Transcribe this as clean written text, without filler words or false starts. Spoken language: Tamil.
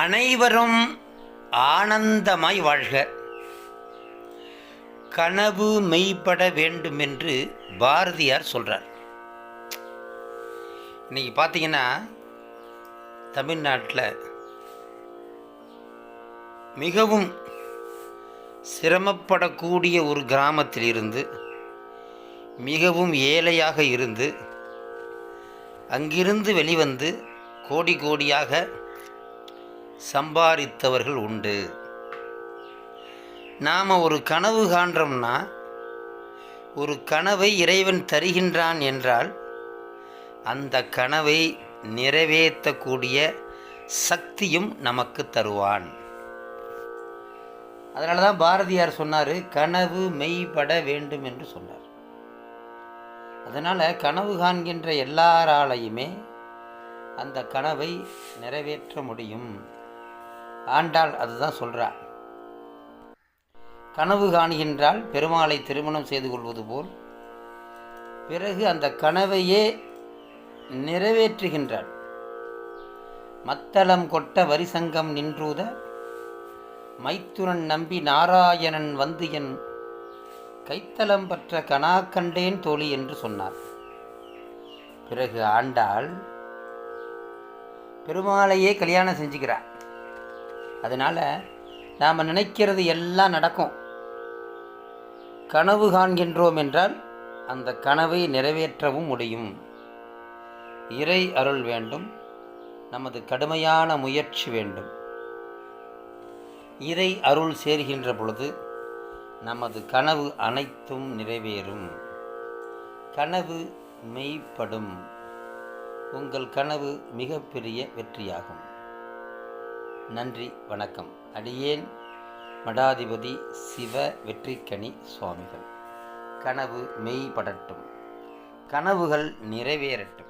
அனைவரும் ஆனந்தமாய் வாழ்க, கனவு மெய்ப்பட வேண்டும் என்று பாரதியார் சொல்கிறார். இன்றைக்கி பார்த்தீங்கன்னா தமிழ்நாட்டில் மிகவும் சிரமப்படக்கூடிய ஒரு கிராமத்தில் இருந்து மிகவும் ஏழையாக இருந்து அங்கிருந்து வெளிவந்து கோடி கோடியாக சம்பாதித்தவர்கள் உண்டு. நாம் ஒரு கனவு காண்றோம்னா, ஒரு கனவை இறைவன் தருகின்றான் என்றால் அந்த கனவை நிறைவேற்றக்கூடிய சக்தியும் நமக்கு தருவான். அதனால தான் பாரதியார் சொன்னார், கனவு மெய்ப்பட வேண்டும் என்று சொன்னார். அதனால் கனவு காண்கின்ற எல்லாராலையுமே அந்த கனவை நிறைவேற்ற முடியும். ஆண்டாள் அதுதான் சொல்கிறார். கனவு காணுகின்றால் பெருமாளை திருமணம் செய்து கொள்வது போல் பிறகு அந்த கனவையே நிறைவேற்றுகின்றாள். மத்தளம் கொட்ட வரிசங்கம் நின்றூத மைத்துரன் நம்பி நாராயணன் வந்து என் கைத்தலம் பற்ற கனா கண்டேன் தோழி என்று சொன்னார். பிறகு ஆண்டாள் பெருமாளையே கல்யாணம் செஞ்சுக்கிறார். அதனால் நாம் நினைக்கிறது எல்லாம் நடக்கும். கனவு காண்கின்றோம் என்றால் அந்த கனவை நிறைவேற்றவும் முடியும். இறை அருள் வேண்டும், நமது கடுமையான முயற்சி வேண்டும். இறை அருள் சேர்கின்ற பொழுது நமது கனவு அனைத்தும் நிறைவேறும். கனவு மெய்ப்படும். உங்கள் கனவு மிகப்பெரிய வெற்றியாகும். நன்றி, வணக்கம். அடியேன் மடாதிபதி சிவ வெற்றிக்கனி சுவாமிகள். கனவு மெய்ப்படட்டும், கனவுகள் நிறைவேறட்டும்.